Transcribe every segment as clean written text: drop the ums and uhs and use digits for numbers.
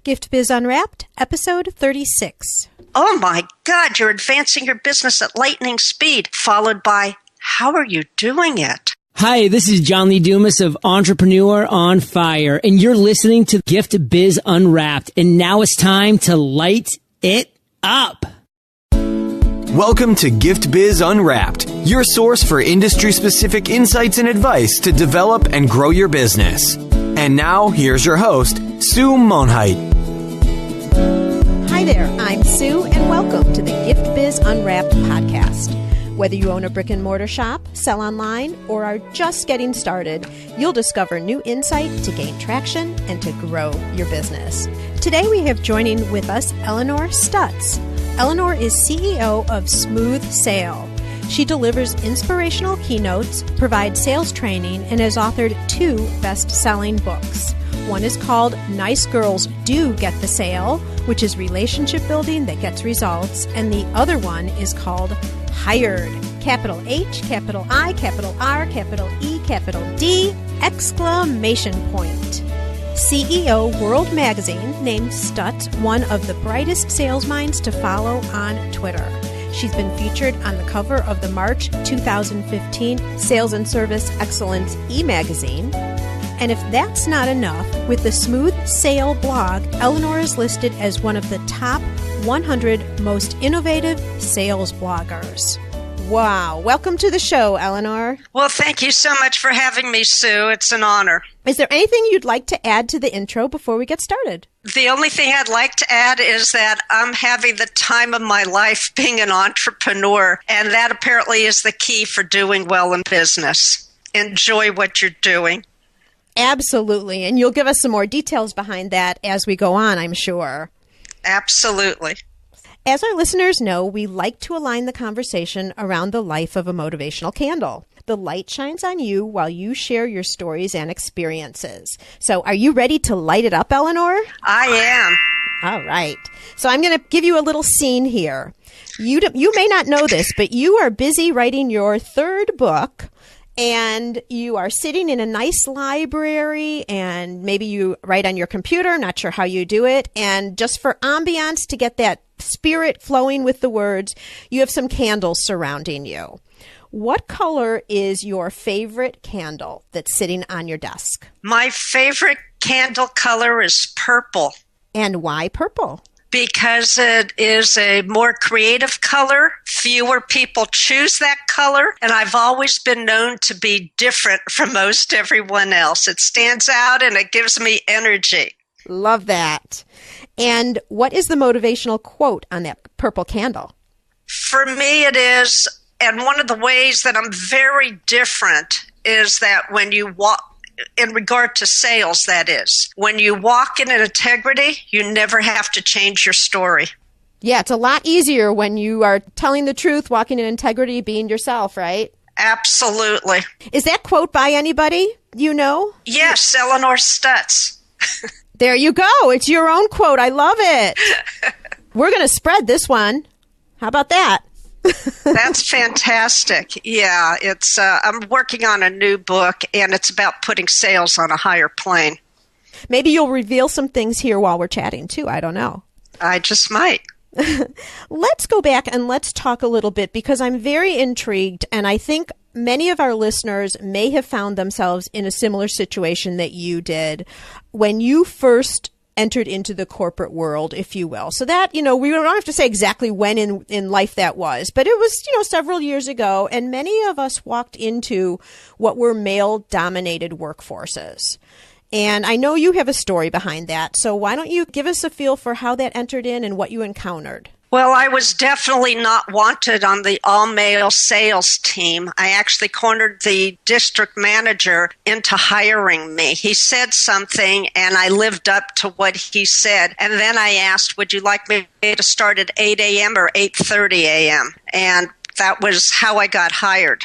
Gift Biz Unwrapped, episode 36. Oh my God, you're advancing your business at lightning speed, followed by, how are you doing it? Hi, this is John Lee Dumas of Entrepreneur on Fire, and you're listening to Gift Biz Unwrapped, and now it's time to light it up. Welcome to Gift Biz Unwrapped, your source for industry-specific insights and advice to develop and grow your business. And now, here's your host, Sue Monheit. Hi there, I'm Sue, and welcome to the Gift Biz Unwrapped podcast. Whether you own a brick and mortar shop, sell online, or are just getting started, you'll discover new insight to gain traction and to grow your business. Today we have joining with us Elinor Stutz. Elinor is CEO of Smooth Sale. She delivers inspirational keynotes, provides sales training, and has authored 2 best-selling books. One is called Nice Girls Do Get the Sale, which is relationship building that gets results, and the other one is called Hired. Capital H, capital I, capital R, capital E, capital D, exclamation point. CEO World Magazine named Stutz one of the brightest sales minds to follow on Twitter. She's been featured on the cover of the March 2015 Sales and Service Excellence e-magazine. And if that's not enough, with the Smooth Sale blog, Elinor is listed as one of the top 100 most innovative sales bloggers. Wow. Welcome to the show, Elinor. Well, thank you so much for having me, Sue. It's an honor. Is there anything you'd like to add to the intro before we get started? The only thing I'd like to add is that I'm having the time of my life being an entrepreneur, and that apparently is the key for doing well in business. Enjoy what you're doing. Absolutely. And you'll give us some more details behind that as we go on, I'm sure. Absolutely. As our listeners know, we like to align the conversation around the life of a motivational candle. The light shines on you while you share your stories and experiences. So are you ready to light it up, Elinor? I am. All right. So I'm going to give you a little scene here. You may not know this, but you are busy writing your 3rd book. And you are sitting in a nice library, and maybe you write on your computer, not sure how you do it. And just for ambiance, to get that spirit flowing with the words, you have some candles surrounding you. What color is your favorite candle that's sitting on your desk? My favorite candle color is purple. And why purple? Because it is a more creative color. Fewer people choose that color. And I've always been known to be different from most everyone else. It stands out and it gives me energy. Love that. And what is the motivational quote on that purple candle? For me, it is, and one of the ways that I'm very different is that when you walk, in regard to sales, that is, when you walk in integrity, you never have to change your story. Yeah, it's a lot easier when you are telling the truth, walking in integrity, being yourself, right? Absolutely. Is that quote by anybody you know? Yes, Elinor Stutz. There you go. It's your own quote. I love it. We're going to spread this one. How about that? That's fantastic. Yeah, it's. I'm working on a new book, and it's about putting sales on a higher plane. Maybe you'll reveal some things here while we're chatting, too. I don't know. I just might. Let's go back and let's talk a little bit, because I'm very intrigued, and I think many of our listeners may have found themselves in a similar situation that you did when you first entered into the corporate world, if you will. So that, we don't have to say exactly when in life that was, but it was, several years ago, and many of us walked into what were male-dominated workforces. And I know you have a story behind that, so why don't you give us a feel for how that entered in and what you encountered? Well, I was definitely not wanted on the all-male sales team. I actually cornered the district manager into hiring me. He said something, and I lived up to what he said. And then I asked, would you like me to start at 8 a.m. or 8:30 a.m.? And that was how I got hired.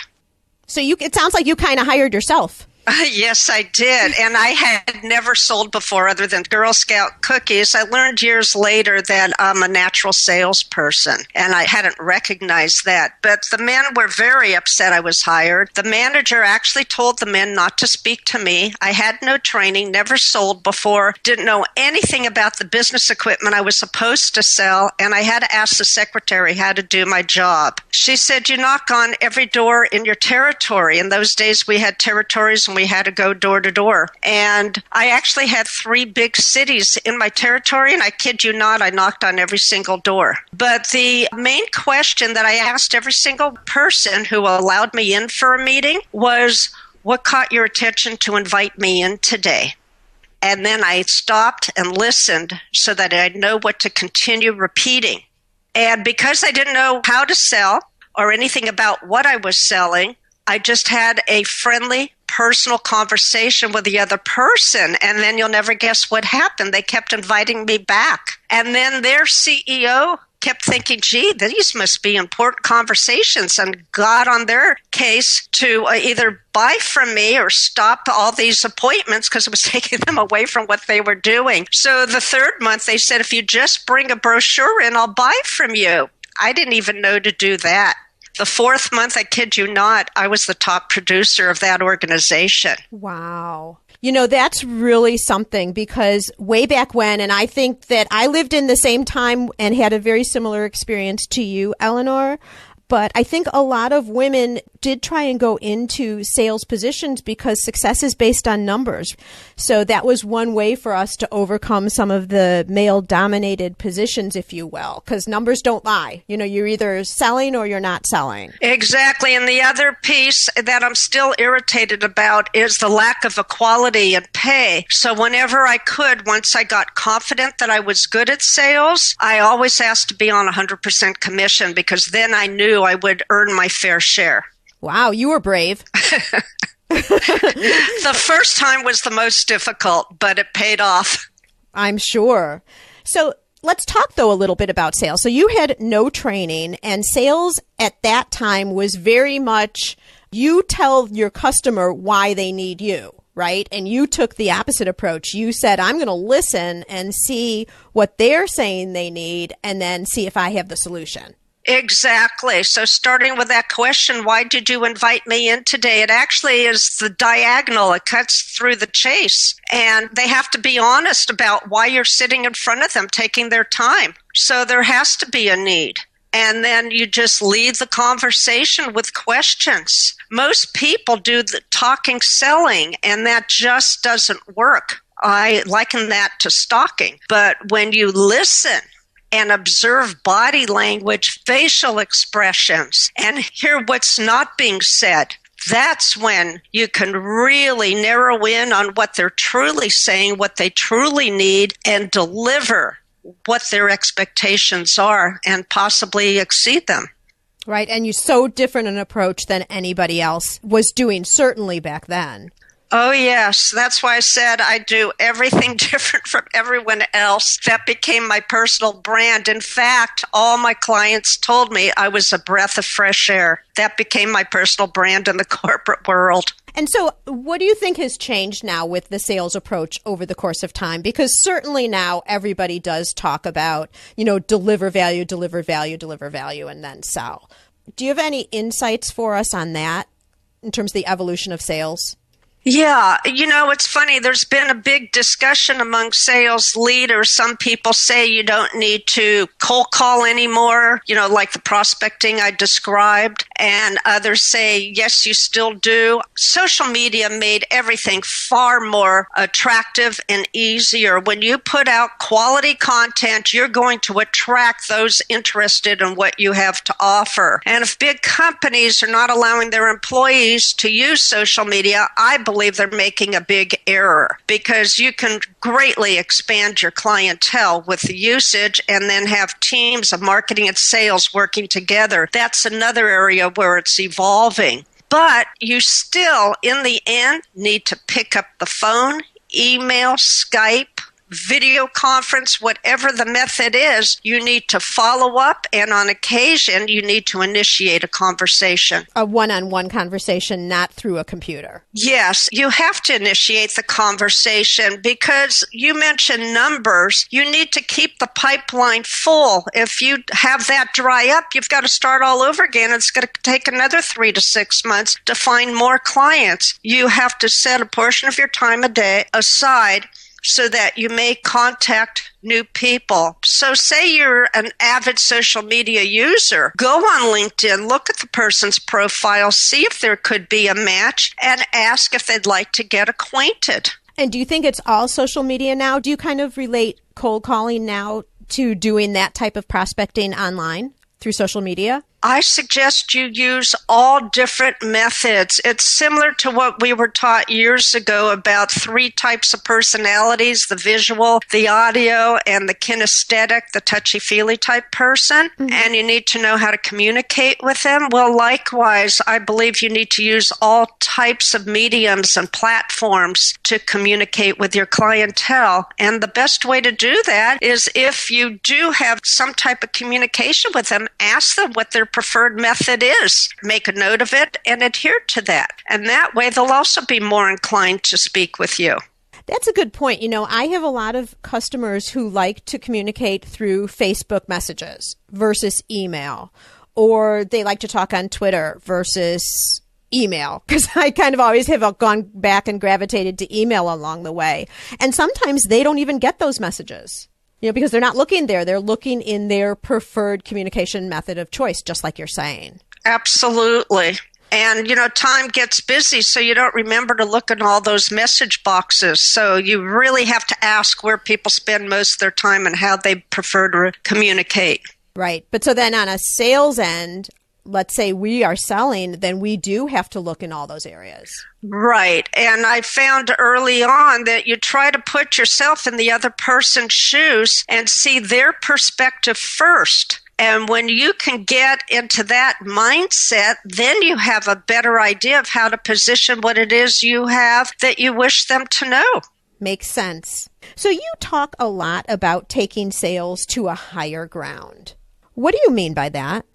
So it sounds like you kind of hired yourself. Yes, I did. And I had never sold before other than Girl Scout cookies. I learned years later that I'm a natural salesperson, and I hadn't recognized that. But the men were very upset I was hired. The manager actually told the men not to speak to me. I had no training, never sold before, didn't know anything about the business equipment I was supposed to sell, and I had to ask the secretary how to do my job. She said, you knock on every door in your territory. In those days, we had territories and we had to go door to door. And I actually had 3 big cities in my territory, and I kid you not, I knocked on every single door. But the main question that I asked every single person who allowed me in for a meeting was, what caught your attention to invite me in today? And then I stopped and listened so that I'd know what to continue repeating. And because I didn't know how to sell or anything about what I was selling, I just had a friendly, personal conversation with the other person. And then you'll never guess what happened. They kept inviting me back. And then their CEO kept thinking, gee, these must be important conversations, and got on their case to either buy from me or stop all these appointments because it was taking them away from what they were doing. So the 3rd month, they said, if you just bring a brochure in, I'll buy from you. I didn't even know to do that. The 4th month, I kid you not, I was the top producer of that organization. Wow. You know, that's really something, because way back when, and I think that I lived in the same time and had a very similar experience to you, Elinor, but I think a lot of women did try and go into sales positions because success is based on numbers. So that was one way for us to overcome some of the male-dominated positions, if you will, because numbers don't lie. You know, you're either selling or you're not selling. Exactly. And the other piece that I'm still irritated about is the lack of equality in pay. So whenever I could, once I got confident that I was good at sales, I always asked to be on 100% commission, because then I knew I would earn my fair share. Wow, you were brave. The first time was the most difficult, but it paid off. I'm sure. So let's talk, though, a little bit about sales. So you had no training, and sales at that time was very much you tell your customer why they need you, right? And you took the opposite approach. You said, I'm going to listen and see what they're saying they need, and then see if I have the solution. Exactly. So starting with that question, why did you invite me in today? It actually is the diagonal. It cuts through the chase. And they have to be honest about why you're sitting in front of them, taking their time. So there has to be a need. And then you just lead the conversation with questions. Most people do the talking selling, and that just doesn't work. I liken that to stalking. But when you listen and observe body language, facial expressions, and hear what's not being said, that's when you can really narrow in on what they're truly saying, what they truly need, and deliver what their expectations are and possibly exceed them. Right. And you're so different an approach than anybody else was doing, certainly back then. Oh, yes. That's why I said I do everything different from everyone else. That became my personal brand. In fact, all my clients told me I was a breath of fresh air. That became my personal brand in the corporate world. And so what do you think has changed now with the sales approach over the course of time? Because certainly now everybody does talk about, deliver value, and then sell. Do you have any insights for us on that in terms of the evolution of sales? Yeah, it's funny. There's been a big discussion among sales leaders. Some people say you don't need to cold call anymore, like the prospecting I described. And others say, yes, you still do. Social media made everything far more attractive and easier. When you put out quality content, you're going to attract those interested in what you have to offer. And if big companies are not allowing their employees to use social media, I believe they're making a big error, because you can greatly expand your clientele with the usage and then have teams of marketing and sales working together. That's another area where it's evolving. But you still, in the end, need to pick up the phone, email, Skype, video conference, whatever the method is, you need to follow up, and on occasion, you need to initiate a conversation. A one-on-one conversation, not through a computer. Yes, you have to initiate the conversation because you mentioned numbers. You need to keep the pipeline full. If you have that dry up, you've got to start all over again. It's going to take another 3 to 6 months to find more clients. You have to set a portion of your time a day aside so that you may contact new people. So say you're an avid social media user, go on LinkedIn, look at the person's profile, see if there could be a match, and ask if they'd like to get acquainted. And do you think it's all social media now? Do you kind of relate cold calling now to doing that type of prospecting online through social media? I suggest you use all different methods. It's similar to what we were taught years ago about 3 types of personalities, the visual, the audio, and the kinesthetic, the touchy-feely type person. Mm-hmm. And you need to know how to communicate with them. Well, likewise, I believe you need to use all types of mediums and platforms to communicate with your clientele. And the best way to do that is if you do have some type of communication with them, ask them what their preferred method is. Make a note of it and adhere to that. And that way they'll also be more inclined to speak with you. That's a good point. You know, I have a lot of customers who like to communicate through Facebook messages versus email, or they like to talk on Twitter versus email, because I kind of always have gone back and gravitated to email along the way. And sometimes they don't even get those messages. You know, because they're not looking there. They're looking in their preferred communication method of choice, just like you're saying. Absolutely. And, you know, time gets busy, so you don't remember to look in all those message boxes. So you really have to ask where people spend most of their time and how they prefer to communicate. Right. But so then on a sales end, let's say we are selling, then we do have to look in all those areas. Right. And I found early on that you try to put yourself in the other person's shoes and see their perspective first. And when you can get into that mindset, then you have a better idea of how to position what it is you have that you wish them to know. Makes sense. So you talk a lot about taking sales to a higher ground. What do you mean by that?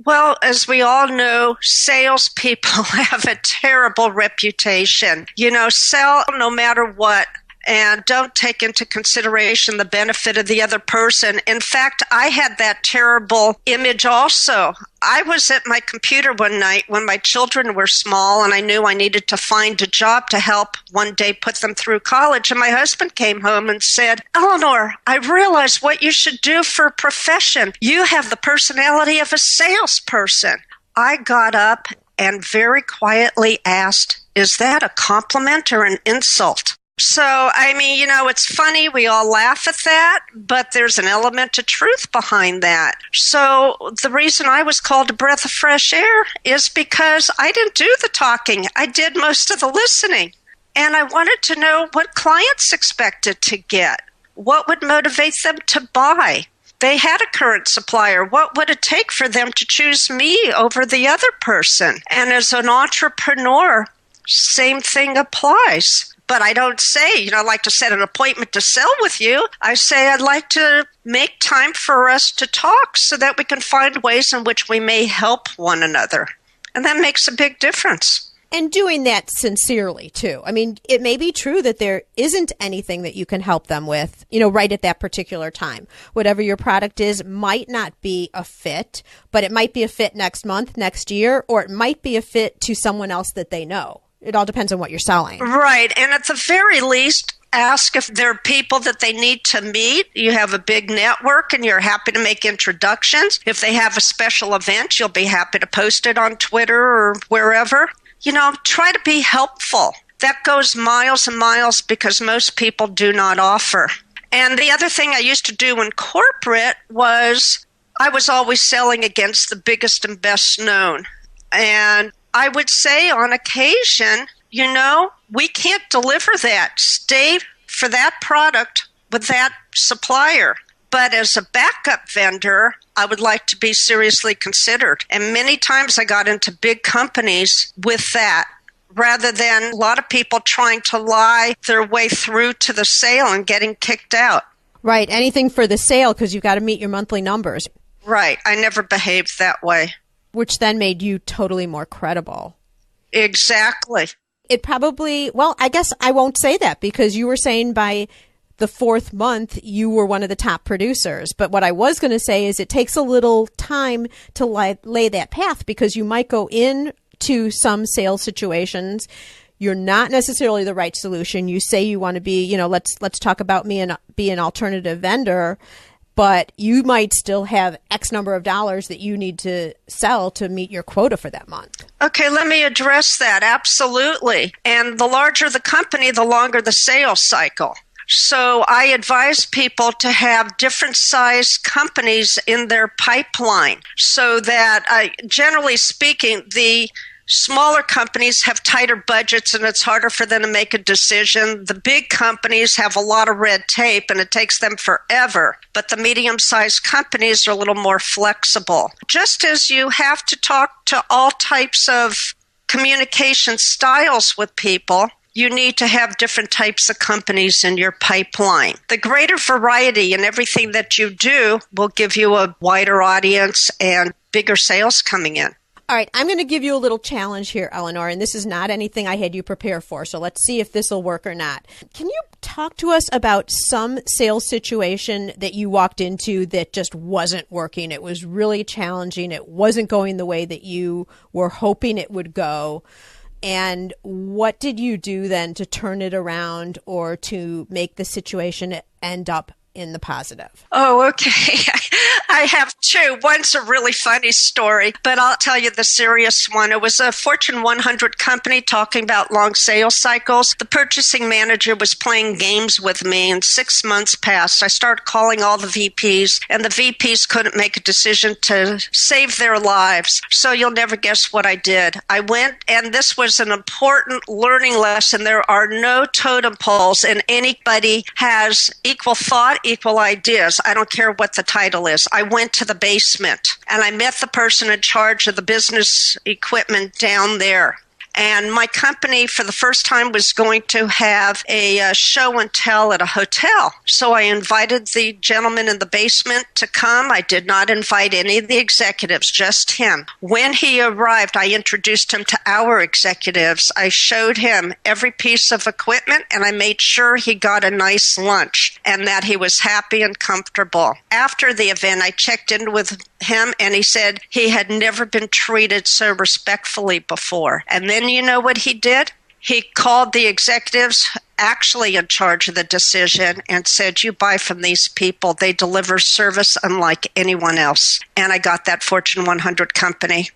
Well, as we all know, salespeople have a terrible reputation. You know, sell no matter what, and don't take into consideration the benefit of the other person. In fact, I had that terrible image also. I was at my computer one night when my children were small, and I knew I needed to find a job to help one day put them through college. And my husband came home and said, "Elinor, I realized what you should do for a profession. You have the personality of a salesperson." I got up and very quietly asked, "Is that a compliment or an insult?" So, I mean, you know, it's funny. We all laugh at that, but there's an element of truth behind that. So the reason I was called a breath of fresh air is because I didn't do the talking. I did most of the listening. And I wanted to know what clients expected to get. What would motivate them to buy? They had a current supplier. What would it take for them to choose me over the other person? And as an entrepreneur, same thing applies. But I don't say, you know, I'd like to set an appointment to sell with you. I say I'd like to make time for us to talk so that we can find ways in which we may help one another. And that makes a big difference. And doing that sincerely, too. I mean, it may be true that there isn't anything that you can help them with, you know, right at that particular time. Whatever your product is might not be a fit, but it might be a fit next month, next year, or it might be a fit to someone else that they know. It all depends on what you're selling. Right. And at the very least, ask if there are people that they need to meet. You have a big network and you're happy to make introductions. If they have a special event, you'll be happy to post it on Twitter or wherever. You know, try to be helpful. That goes miles and miles because most people do not offer. And the other thing I used to do in corporate was I was always selling against the biggest and best known. And I would say on occasion, you know, we can't deliver that. Stay for that product with that supplier. But as a backup vendor, I would like to be seriously considered. And many times I got into big companies with that. rather than a lot of people trying to lie their way through to the sale and getting kicked out. Right. Anything for the sale because you've got to meet your monthly numbers. Right. I never behaved that way. Which then made you totally more credible. Exactly. It probably, well, I guess I won't say that because you were saying by the 4th month, you were one of the top producers. But what I was going to say is it takes a little time to lay that path because you might go into some sales situations. You're not necessarily the right solution. You say you want to be, let's talk about me and be an alternative vendor, but you might still have X number of dollars that you need to sell to meet your quota for that month. Okay, let me address that. Absolutely. And the larger the company, the longer the sales cycle. So I advise people to have different size companies in their pipeline so that, generally speaking, the smaller companies have tighter budgets and it's harder for them to make a decision. The big companies have a lot of red tape and it takes them forever. But the medium-sized companies are a little more flexible. Just as you have to talk to all types of communication styles with people, you need to have different types of companies in your pipeline. The greater variety in everything that you do will give you a wider audience and bigger sales coming in. All right, I'm going to give you a little challenge here, Elinor, and this is not anything I had you prepare for, so let's see if this will work or not. Can you talk to us about some sales situation that you walked into that just wasn't working? It was really challenging. It wasn't going the way that you were hoping it would go. And what did you do then to turn it around or to make the situation end up in the positive? Oh, okay. I have two. One's a really funny story, but I'll tell you the serious one. It was a Fortune 100 company talking about long sales cycles. The purchasing manager was playing games with me, and 6 months passed. I started calling all the VPs, and the VPs couldn't make a decision to save their lives. So you'll never guess what I did. I went, and this was an important learning lesson. There are no totem poles, and anybody has equal thought, equal ideas. I don't care what the title is. I went to the basement and I met the person in charge of the business equipment down there. And my company, for the first time, was going to have a show and tell at a hotel. So I invited the gentleman in the basement to come. I did not invite any of the executives, just him. When he arrived, I introduced him to our executives. I showed him every piece of equipment, and I made sure he got a nice lunch and that he was happy and comfortable. After the event, I checked in with him, and he said he had never been treated so respectfully before. And then you know what he did? He called the executives actually in charge of the decision and said, you buy from these people. They deliver service unlike anyone else. And I got that Fortune 100 company.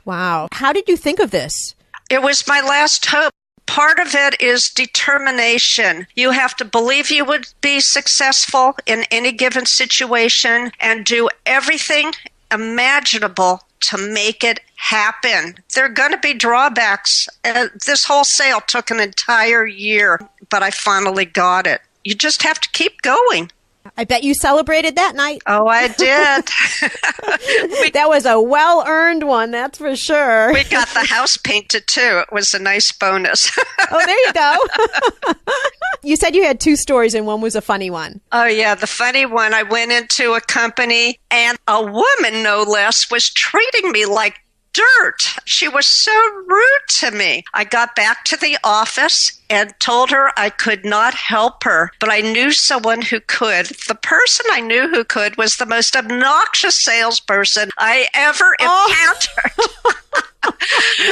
Wow. How did you think of this? It was my last hope. Part of it is determination. You have to believe you would be successful in any given situation and do everything imaginable to make it happen. There are going to be drawbacks. This whole sale took an entire year, but I finally got it. You just have to keep going. I bet you celebrated that night. Oh, I did. That was a well-earned one, that's for sure. We got the house painted, too. It was a nice bonus. Oh, there you go. You said you had two stories, and one was a funny one. Oh, yeah, the funny one. I went into a company, and a woman, no less, was treating me like dirt. She was so rude to me. I got back to the office and told her I could not help her, but I knew someone who could. The person I knew who could was the most obnoxious salesperson I ever encountered.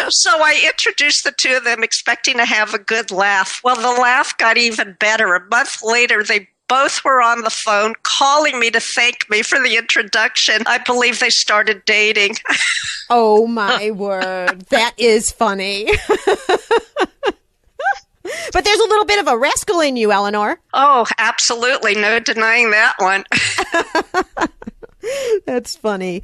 So I introduced the two of them expecting to have a good laugh. Well, the laugh got even better. A month later, they both were on the phone calling me to thank me for the introduction. I believe they started dating. Oh, my word. That is funny. But there's a little bit of a rascal in you, Elinor. Oh, absolutely. No denying that one. That's funny.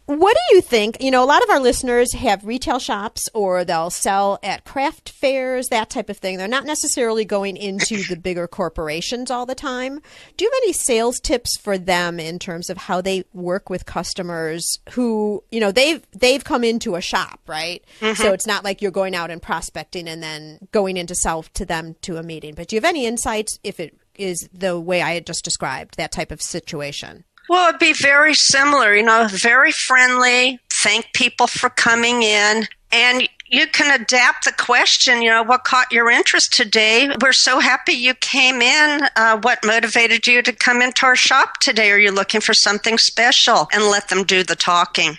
What do you think? A lot of our listeners have retail shops or they'll sell at craft fairs, that type of thing. They're not necessarily going into the bigger corporations all the time. Do you have any sales tips for them in terms of how they work with customers who, they've come into a shop, right? Mm-hmm. So it's not like you're going out and prospecting and then going in to sell to them to a meeting. But do you have any insights if it is the way I had just described, that type of situation? Well, it'd be very similar, very friendly, thank people for coming in, and you can adapt the question, what caught your interest today? We're so happy you came in. What motivated you to come into our shop today? Are you looking for something special? And let them do the talking.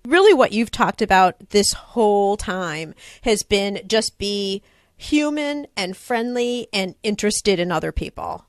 Really what you've talked about this whole time has been just be human and friendly and interested in other people.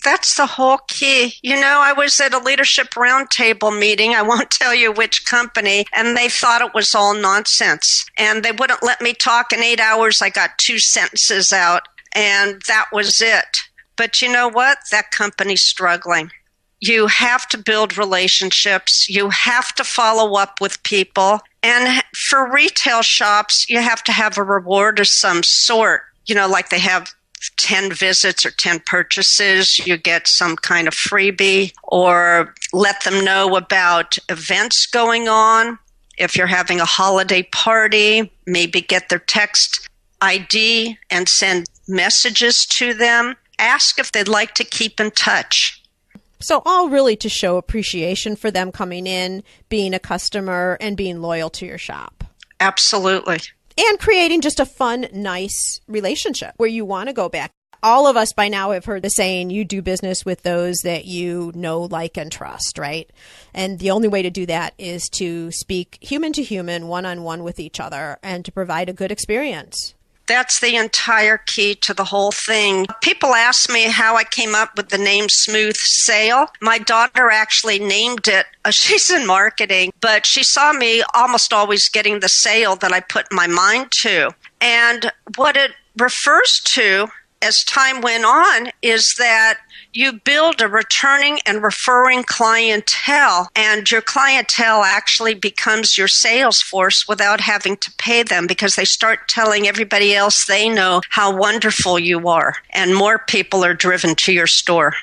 That's the whole key. I was at a leadership roundtable meeting. I won't tell you which company, and they thought it was all nonsense. And they wouldn't let me talk. In 8 hours, I got 2 sentences out, and that was it. But you know what? That company's struggling. You have to build relationships. You have to follow up with people. And for retail shops, you have to have a reward of some sort, like they have 10 visits or 10 purchases, you get some kind of freebie, or let them know about events going on. If you're having a holiday party, maybe get their text ID and send messages to them. Ask if they'd like to keep in touch. So all really to show appreciation for them coming in, being a customer, and being loyal to your shop. Absolutely. And creating just a fun, nice relationship where you want to go back. All of us by now have heard the saying, you do business with those that you know, like, and trust, right? And the only way to do that is to speak human to human, one-on-one with each other, and to provide a good experience. That's the entire key to the whole thing. People ask me how I came up with the name Smooth Sale. My daughter actually named it. She's in marketing, but she saw me almost always getting the sale that I put my mind to. And what it refers to as time went on is that you build a returning and referring clientele, and your clientele actually becomes your sales force without having to pay them, because they start telling everybody else they know how wonderful you are, and more people are driven to your store.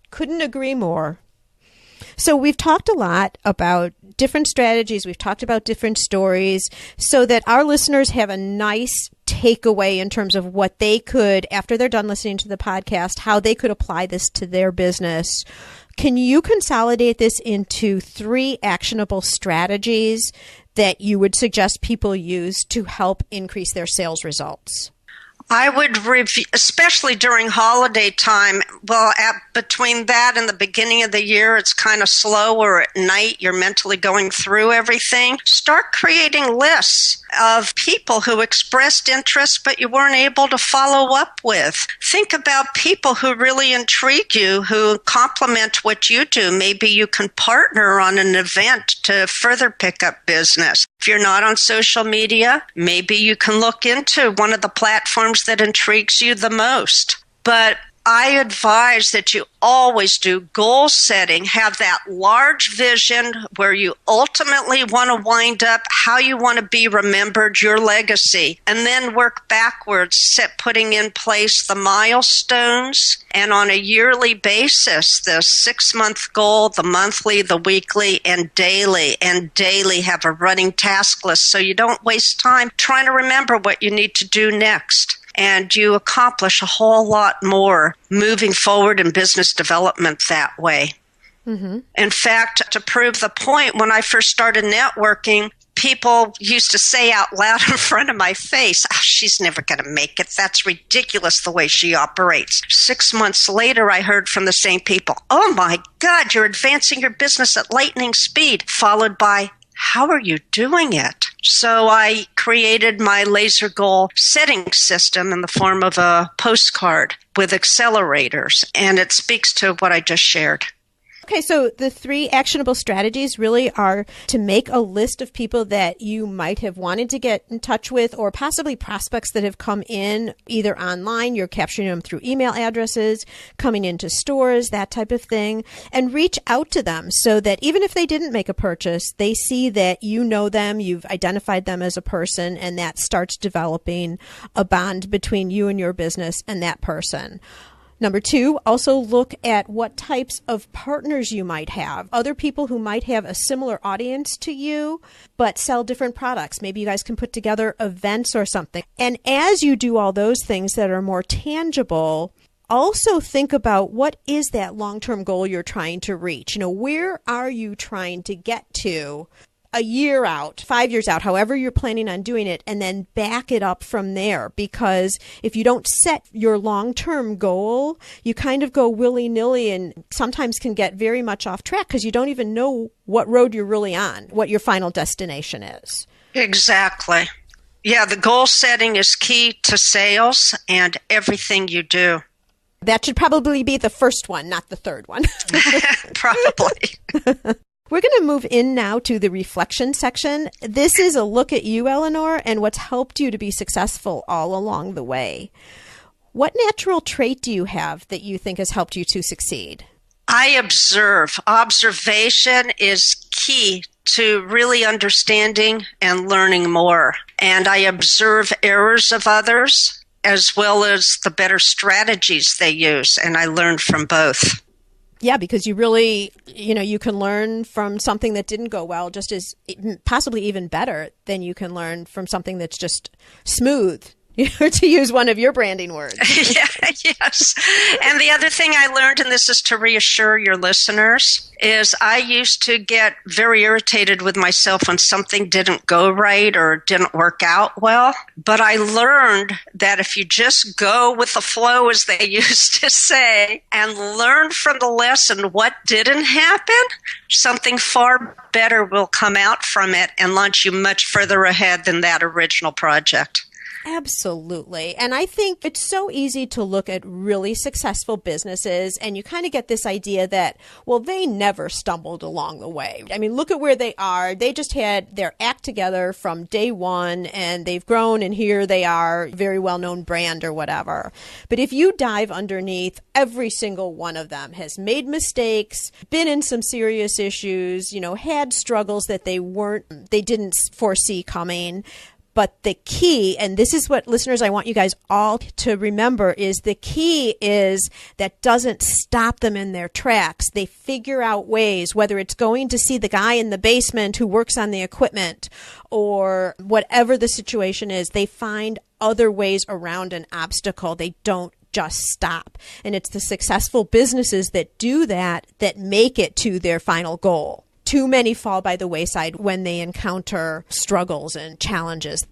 Couldn't agree more. So we've talked a lot about different strategies. We've talked about different stories so that our listeners have a nice takeaway in terms of what they could, after they're done listening to the podcast, how they could apply this to their business. Can you consolidate this into 3 actionable strategies that you would suggest people use to help increase their sales results? I would review, especially during holiday time. Well, between that and the beginning of the year, it's kind of slow, or at night, you're mentally going through everything. Start creating lists of people who expressed interest, but you weren't able to follow up with. Think about people who really intrigue you, who complement what you do. Maybe you can partner on an event to further pick up business. If you're not on social media, maybe you can look into one of the platforms that intrigues you the most. But I advise that you always do goal setting, have that large vision where you ultimately want to wind up, how you want to be remembered, your legacy, and then work backwards, putting in place the milestones, and on a yearly basis, the 6-month goal, the monthly, the weekly, and daily have a running task list so you don't waste time trying to remember what you need to do next. And you accomplish a whole lot more moving forward in business development that way. Mm-hmm. In fact, to prove the point, when I first started networking, people used to say out loud in front of my face, she's never going to make it. That's ridiculous the way she operates. 6 months later, I heard from the same people, oh my God, you're advancing your business at lightning speed, followed by, how are you doing it? So I created my laser goal setting system in the form of a postcard with accelerators, and it speaks to what I just shared. Okay, so the 3 actionable strategies really are to make a list of people that you might have wanted to get in touch with, or possibly prospects that have come in either online, you're capturing them through email addresses, coming into stores, that type of thing, and reach out to them so that even if they didn't make a purchase, they see that you know them, you've identified them as a person, and that starts developing a bond between you and your business and that person. Number 2, also look at what types of partners you might have. Other people who might have a similar audience to you, but sell different products. Maybe you guys can put together events or something. And as you do all those things that are more tangible, also think about what is that long-term goal you're trying to reach. Where are you trying to get to a year out, 5 years out, however you're planning on doing it, and then back it up from there. Because if you don't set your long-term goal, you kind of go willy-nilly and sometimes can get very much off track because you don't even know what road you're really on, what your final destination is. Exactly. Yeah, the goal setting is key to sales and everything you do. That should probably be the first one, not the third one. Probably. We're going to move in now to the reflection section. This is a look at you, Elinor, and what's helped you to be successful all along the way. What natural trait do you have that you think has helped you to succeed? I observe. Observation is key to really understanding and learning more. And I observe errors of others as well as the better strategies they use, and I learn from both. Yeah, because you really, you can learn from something that didn't go well just as possibly even better than you can learn from something that's just smooth, to use one of your branding words. Yes. And the other thing I learned, and this is to reassure your listeners, is I used to get very irritated with myself when something didn't go right or didn't work out well. But I learned that if you just go with the flow, as they used to say, and learn from the lesson what didn't happen, something far better will come out from it and launch you much further ahead than that original project. Absolutely. And I think it's so easy to look at really successful businesses and you kind of get this idea that, well, they never stumbled along the way. I mean, look at where they are. They just had their act together from day one and they've grown and here they are, very well-known brand or whatever. But if you dive underneath, every single one of them has made mistakes, been in some serious issues, had struggles that they didn't foresee coming. But the key, and this is what listeners, I want you guys all to remember, is the key is that doesn't stop them in their tracks. They figure out ways, whether it's going to see the guy in the basement who works on the equipment or whatever the situation is, they find other ways around an obstacle. They don't just stop. And it's the successful businesses that do that make it to their final goal. Too many fall by the wayside when they encounter struggles and challenges.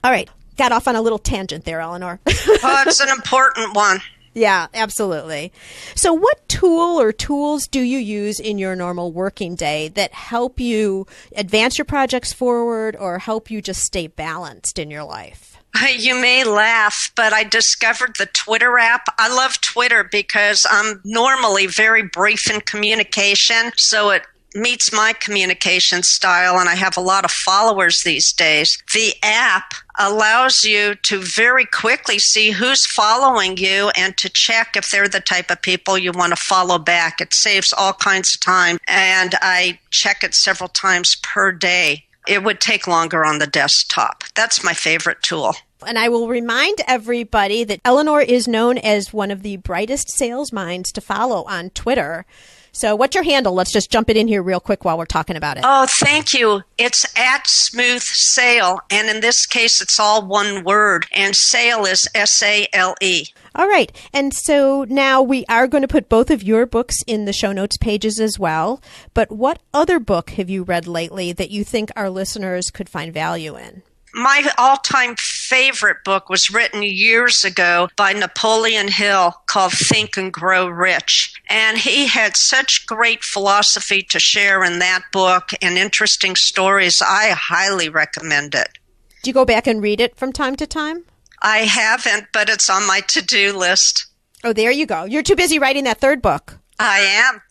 All right. Got off on a little tangent there, Elinor. Oh, it's an important one. Yeah, absolutely. So what tool or tools do you use in your normal working day that help you advance your projects forward or help you just stay balanced in your life? You may laugh, but I discovered the Twitter app. I love Twitter because I'm normally very brief in communication, so it meets my communication style, and I have a lot of followers these days. The app allows you to very quickly see who's following you and to check if they're the type of people you want to follow back. It saves all kinds of time, and I check it several times per day. It would take longer on the desktop. That's my favorite tool. And I will remind everybody that Elinor is known as one of the brightest sales minds to follow on Twitter. So what's your handle? Let's just jump it in here real quick while we're talking about it. Oh, thank you. It's @SmoothSale. And in this case, it's all one word. And sale is SALE. All right. And so now we are going to put both of your books in the show notes pages as well. But what other book have you read lately that you think our listeners could find value in? My all-time favorite book was written years ago by Napoleon Hill called Think and Grow Rich. And he had such great philosophy to share in that book and interesting stories. I highly recommend it. Do you go back and read it from time to time? I haven't, but it's on my to-do list. Oh, there you go. You're too busy writing that third book. I am.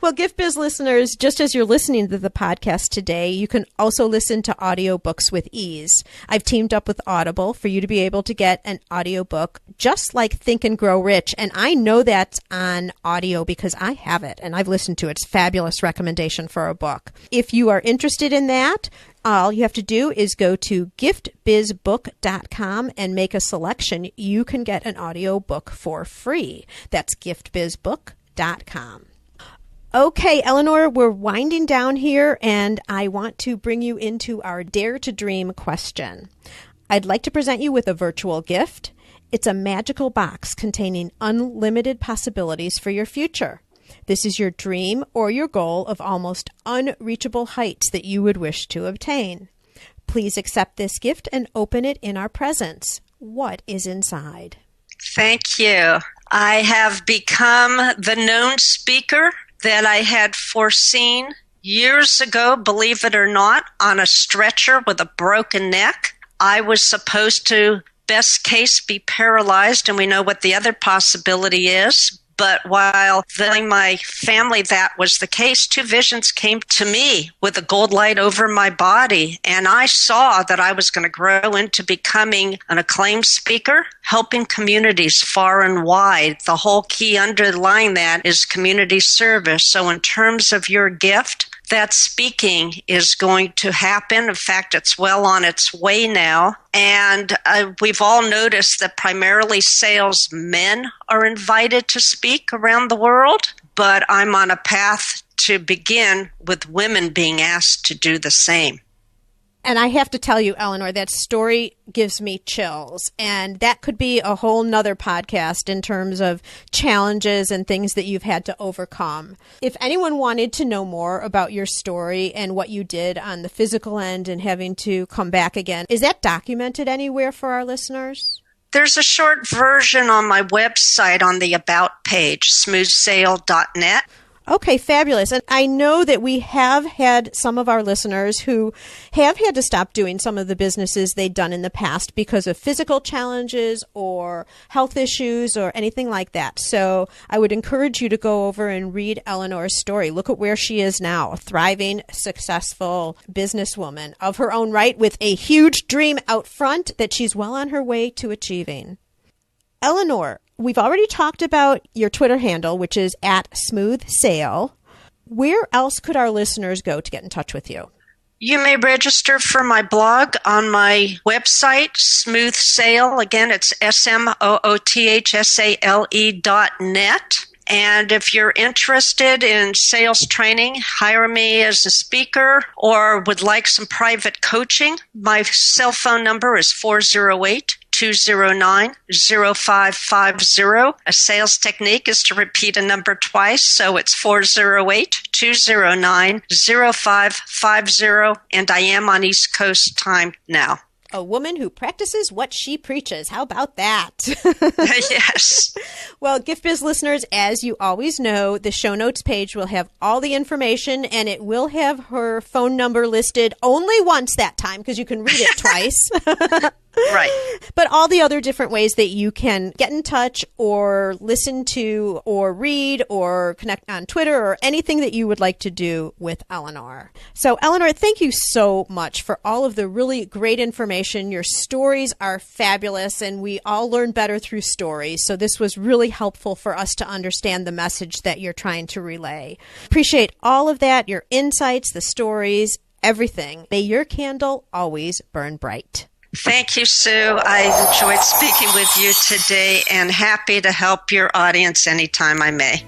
Well, Gift Biz listeners, just as you're listening to the podcast today, you can also listen to audiobooks with ease. I've teamed up with Audible for you to be able to get an audiobook just like Think and Grow Rich. And I know that's on audio because I have it and I've listened to it. It's a fabulous recommendation for a book. If you are interested in that, all you have to do is go to giftbizbook.com and make a selection. You can get an audiobook for free. That's giftbizbook.com. Okay, Elinor, we're winding down here, and I want to bring you into our Dare to Dream question. I'd like to present you with a virtual gift. It's a magical box containing unlimited possibilities for your future. This is your dream or your goal of almost unreachable heights that you would wish to obtain. Please accept this gift and open it in our presence. What is inside? Thank you. I have become the known speaker that I had foreseen years ago, believe it or not, on a stretcher with a broken neck. I was supposed to, best case, be paralyzed, and we know what the other possibility is. But while telling my family that was the case, two visions came to me with a gold light over my body. And I saw that I was going to grow into becoming an acclaimed speaker, helping communities far and wide. The whole key underlying that is community service. So in terms of your gift, that speaking is going to happen. In fact, it's well on its way now. And we've all noticed that primarily salesmen are invited to speak around the world, but I'm on a path to begin with women being asked to do the same. And I have to tell you, Elinor, that story gives me chills. And that could be a whole nother podcast in terms of challenges and things that you've had to overcome. If anyone wanted to know more about your story and what you did on the physical end and having to come back again, is that documented anywhere for our listeners? There's a short version on my website on the About page, smoothsail.net. Okay, fabulous. And I know that we have had some of our listeners who have had to stop doing some of the businesses they'd done in the past because of physical challenges or health issues or anything like that. So I would encourage you to go over and read Elinor's story. Look at where she is now, a thriving, successful businesswoman of her own right with a huge dream out front that she's well on her way to achieving. Elinor, we've already talked about your Twitter handle, which is @smoothsail. Where else could our listeners go to get in touch with you? You may register for my blog on my website, Smooth Sail. Again, it's smoothsale.net. And if you're interested in sales training, hire me as a speaker or would like some private coaching, my cell phone number is 408-209-0550. A sales technique is to repeat a number twice, so it's 408-209-0550, and I am on East Coast time now. A woman who practices what she preaches. How about that? Yes. Well, Gift Biz listeners, as you always know, the show notes page will have all the information, and it will have her phone number listed only once that time because you can read it twice. Right. But all the other different ways that you can get in touch or listen to or read or connect on Twitter or anything that you would like to do with Elinor. So, Elinor, thank you so much for all of the really great information. Your stories are fabulous, and we all learn better through stories. So this was really helpful for us to understand the message that you're trying to relay. Appreciate all of that, your insights, the stories, everything. May your candle always burn bright. Thank you, Sue. I enjoyed speaking with you today and happy to help your audience anytime I may.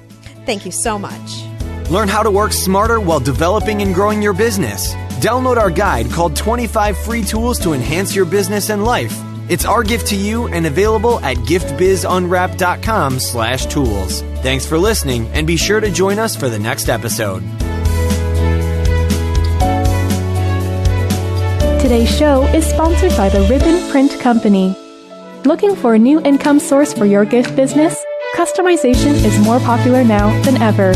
Thank you so much. Learn how to work smarter while developing and growing your business. Download our guide called 25 Free Tools to Enhance Your Business and Life. It's our gift to you and available at giftbizunwrapped.com/tools. Thanks for listening, and be sure to join us for the next episode. Today's show is sponsored by the Ribbon Print Company. Looking for a new income source for your gift business? Customization is more popular now than ever.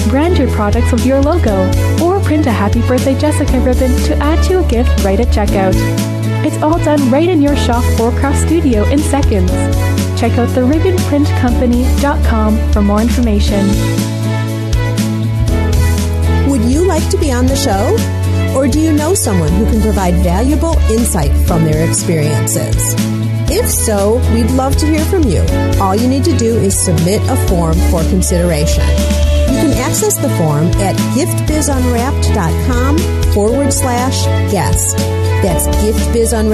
Brand your products with your logo, or print a Happy Birthday Jessica ribbon to add to a gift right at checkout. It's all done right in your shop or craft studio in seconds. Check out theribbonprintcompany.com for more information. like to be on the show? Or do you know someone who can provide valuable insight from their experiences? If so, we'd love to hear from you. All you need to do is submit a form for consideration. You can access the form at giftbizunwrapped.com/guest. That's giftbizunwrapped.